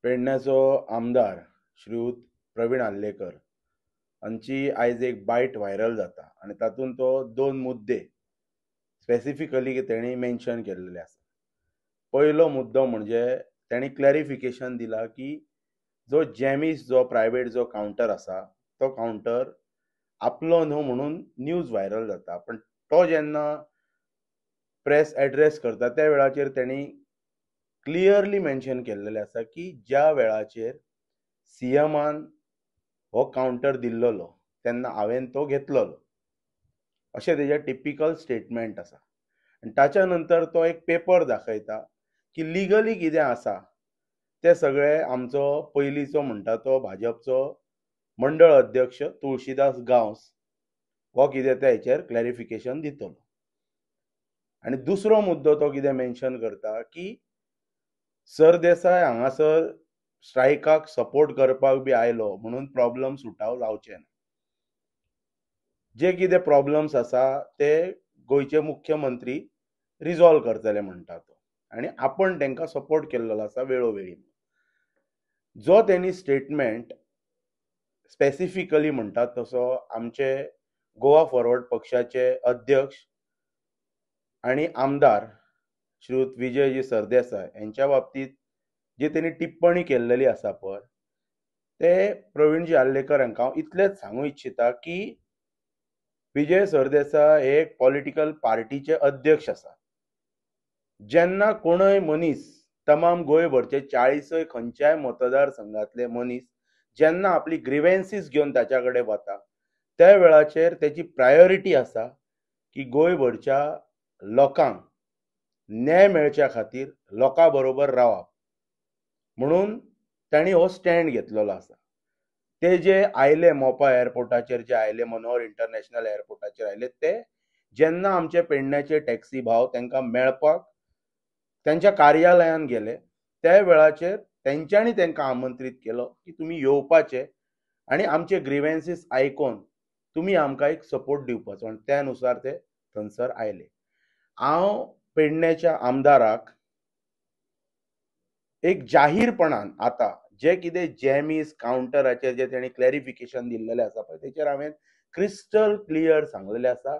पेडण्याचो आमदार श्रीयुत प्रवीण आल्लेकर हांची आयज एक बायट व्हायरल जाता आनी तातूंत तो दोन मुद्दे स्पेसिफिकली तेणी मेन्शन केल्लेले आसा. पयलो मुद्दो म्हणजे तेणी क्लॅरिफिकेशन दिला की जो जॅमीस जो प्रायवेट जो कावंटर आसा तो कावंटर आपलो न्हू म्हणून न्यूज व्हायरल जाता, पण तो जेन्ना प्रेस एड्रेस करता त्या वेळाचेर तेणी क्लियरली मेन्शन केल्लेलें आसा की ज्या वेळाचेर सीएमान हो कावंटर दिल्लोलो तेन्ना हांवें तो घेतलोलो, अशें तेजें टिपिकल स्टेटमेंट आसा. आनी ताच्या नंतर तो एक पेपर दाखयता की लिगली कितें आसा तें सगळें आमचो पयलींचो म्हणटा तो भाजपचो मंडळ अध्यक्ष तुळशीदास गांवस हो कितें ते हेचेर क्लॅरिफिकेशन दितलो. आनी दुसरो मुद्दो तो कितें मेन्शन करता की सरदेसाय हांगासर स्ट्रायकाक सपोर्ट करपाक बी आयलो म्हणून प्रॉब्लम सुटाव जावचे ना. जे कितें प्रॉब्लम्स आसा ते गोंयचे मुख्यमंत्री रिजॉल्व करतले म्हणटा तो, आनी आपण तांकां सपोर्ट केल्लो आसा वेळोवेळी. जो तेणी स्टेटमेंट स्पेसिफिकली म्हणटात तसो आमचे गोवा फॉरवर्ड पक्षाचे अध्यक्ष आनी आमदार श्रीयुत विजयजी सरदेसाय यांच्या बाबतीत जी तेणी टिप्पणी केल्लेली आसा पळय ते प्रवीणजी आल्लेकर हांकां हांव इतलेंच सांगूं इच्छिता की विजय सरदेसाय हे एक पॉलिटिकल पार्टीचे अध्यक्ष आसा. जेन्ना कोणय मनीस तमाम गोंयभरचे 40 खंयच्याय मतदारसंघातले मनीस जेन्ना आपली ग्रिवेन्सीस घेवन ताच्या कडेन वता त्या वेळाचेर तेची प्रायोरिटी आसा की गोंयभरच्या लोकांक न्याय मेळच्या खातीर लोकां बरोबर रावप म्हणून तांणी हो स्टँड घेतलेलो आसा. ते जे आयले मोपा एअरपोर्टाचेर जे आयले मनोहर इंटरनॅशनल एअरपोर्टाचेर आयले ते जेन्ना आमचे पेडण्याचे टॅक्सी भाव तांकां मेळपाक त्यांच्या कार्यालयान गेले त्या वेळाचेर तेंच्यांनी तांकां आमंत्रीत केलो की तुमी येवपाचे आनी आमचे ग्रिवेन्सीस आयकून तुमी आमकां एक सपोर्ट दिवपाचो, आनी त्या नुसार ते थंयसर आयले. हांव पेडण्याच्या आमदाराक एक जाहीरपणान आतां जे कितें जॅमीस कावंटराचेर जे तेणी क्लॅरिफिकेशन दिल्लेलें आसा पळय तेचेर हांवें क्रिस्टल क्लियर सांगलेलें आसा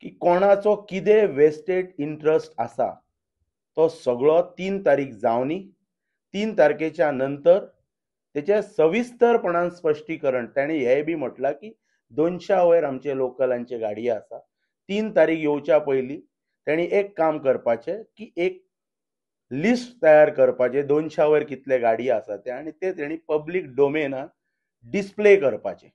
की कोणाचो कितें वेस्टेड इंट्रस्ट आसा तो सगळो 3 तारीख जावनी. 3 तारखेच्या नंतर तेचे सविस्तरपणान स्पश्टीकरण ताणें हेंय बी म्हटलां की 200 वयर आमचे लोकलांचे गाडयो आसा. 3 तारीख येवच्या पयलीं तेणी एक काम करपाचें की एक लिस्ट तयार करपाचें 200 वयर कितले गाडयो आसा ते आनी ते तेणी पब्लीक डोमेनान डिस्प्ले करपाचें.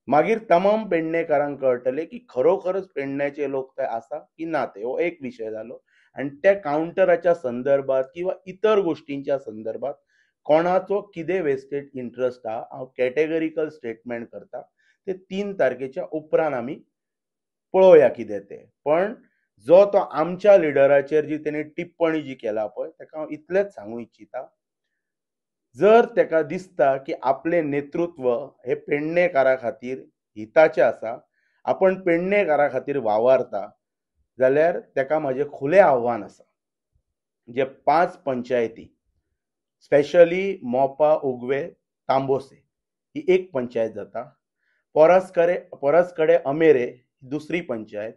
मागीर तमाम पेडणेकारांक कळटलें की खरोखरच पेडण्याचे लोक थंय आसा की ना ते. हो एक विशय जालो. आनी त्या कावंटराच्या संदर्भात किंवा इतर गोष्टींच्या संदर्भात कोणाचो कितें वेस्टेड इंट्रस्ट आहा हांव कॅटेगरिकल स्टेटमेंट करता. ते 3 तारखेच्या उपरांत आमी पळोवया कितें तें. पण जो तो आमच्या लिडराचेर जी तेणी टिप्पणी जी केला पळय ताका हांव इतलेंच सांगूं इच्छिता, जर ताका दिसता की आपले नेतृत्व हे पेडणेकारा खातीर हिताचें आसा, आपण पेडणेकारा खातीर वावरता, जाल्यार ताका म्हाजें खुलें आव्हान आसा. जे 5 पंचायती स्पेशली मोपा, उगवे, तांबोसे ही एक पंचायत जाता. परसकडे अमेरे ही दुसरी पंचायत,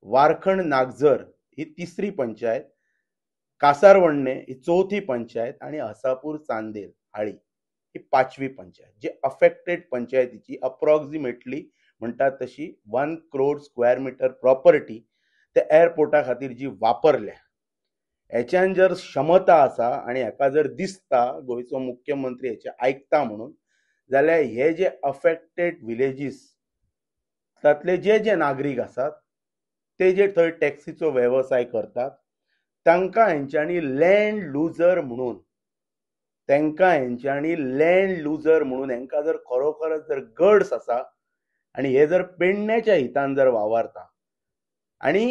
वारखंड नागझर ही तिसरी पंचायत, कासारवण्णे ही चौथी पंचायत आणि हसापूर चांदेल हाळी ही 5वी पंचायत. जे अफेक्टेड पंचायतीची अप्रॉक्सिमेटली म्हणटात तशी 1 crore स्क्वेअर मीटर प्रॉपर्टी त्या एअरपोर्टा खातीर जी वापरल्या हेच्यान जर क्षमता आसा आनी हेका जर दिसता गोंयचो मुख्यमंत्री हेचे आयकता म्हणून, जाल्यार हे जे अफेक्टेड विलेजीस तातले जे जे नागरीक आसात ते जे थंय टॅक्सीचो वेवसाय करतात तांकां हेंच्यांनी लँड लुजर म्हणून हेंकां जर खरोखरच जर गड्स आसा आनी हे जर पेडण्याच्या हितान जर वावरता आनी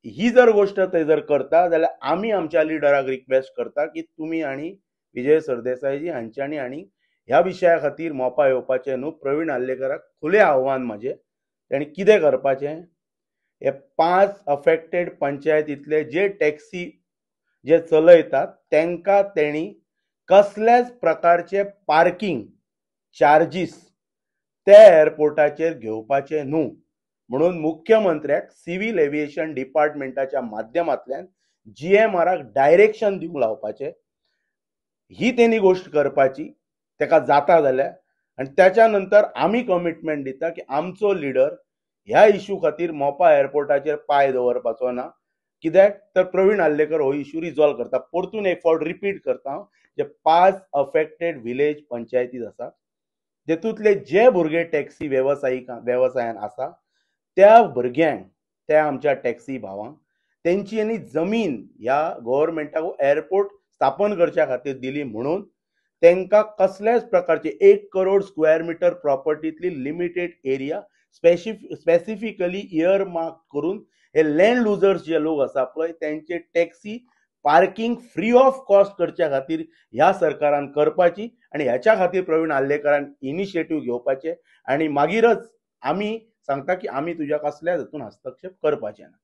ही जर गोष्ट ते जर करता जाल्यार आमी आमच्या लिडराक रिक्वेस्ट करता की तुमी आनी विजय सरदेसायजी हांच्यांनी आनी ह्या विशया खातीर मोपा येवपाचें न्हू. प्रवीण आल्लेकराक खुलें आव्हान म्हाजें, तेणी कितें करपाचें, हे 5 अफेक्टेड पंचायतींतले जे टॅक्सी जे चलयतात तांकां तेणी कसल्याच प्रकारचे पार्किंग चार्जीस ते एअरपोर्टाचेर घेवपाचे न्हू म्हणून मुख्यमंत्र्याक सिव्हिल एव्हिएशन डिपार्टमेंटाच्या माध्यमांतल्यान GMRक डायरेक्शन दिवंक लावपाचे ही तेणी गोष्ट करपाची तेका जाता जाल्यार आनी त्याच्या नंतर आमी कमिटमेंट दिता की आमचो लिडर ह्या इश्यू खातीर मोपा एअरपोर्टाचेर पांय दवरपाचो ना कित्याक तर प्रवीण आल्लेकर हो इश्यू रिजॉल्व करता परतून एक फावट रिपीट करता जे 5 अफेक्टेड विलेज पंचायतीज आसा तेतूंतले जे भुरगे टॅक्सी वेवसायान आसा त्या भुरग्यांक त्या आमच्या टॅक्सी भावांक तेंची जमीन ह्या गव्हर्मेंटाक एअरपोर्ट स्थापन करच्या खातीर दिली म्हणून तांकां कसल्याच प्रकारचे 1 करोड स्क्वेअर मिटर प्रॉपर्टींतली limited area specifically earmark करून हे लँड लुजर्स जे लोक आसा पळय त्यांचे taxi parking free of cost करच्या खातीर ह्या सरकारान करपाची आणि ह्याच्या खातीर प्रवीण आल्लेकरान इनिशिएटीव घेवपाचे आणि मागीरच आमी सांगता की आमी तुज्या कसल्याच हातून हस्तक्षेप करपाचे ना.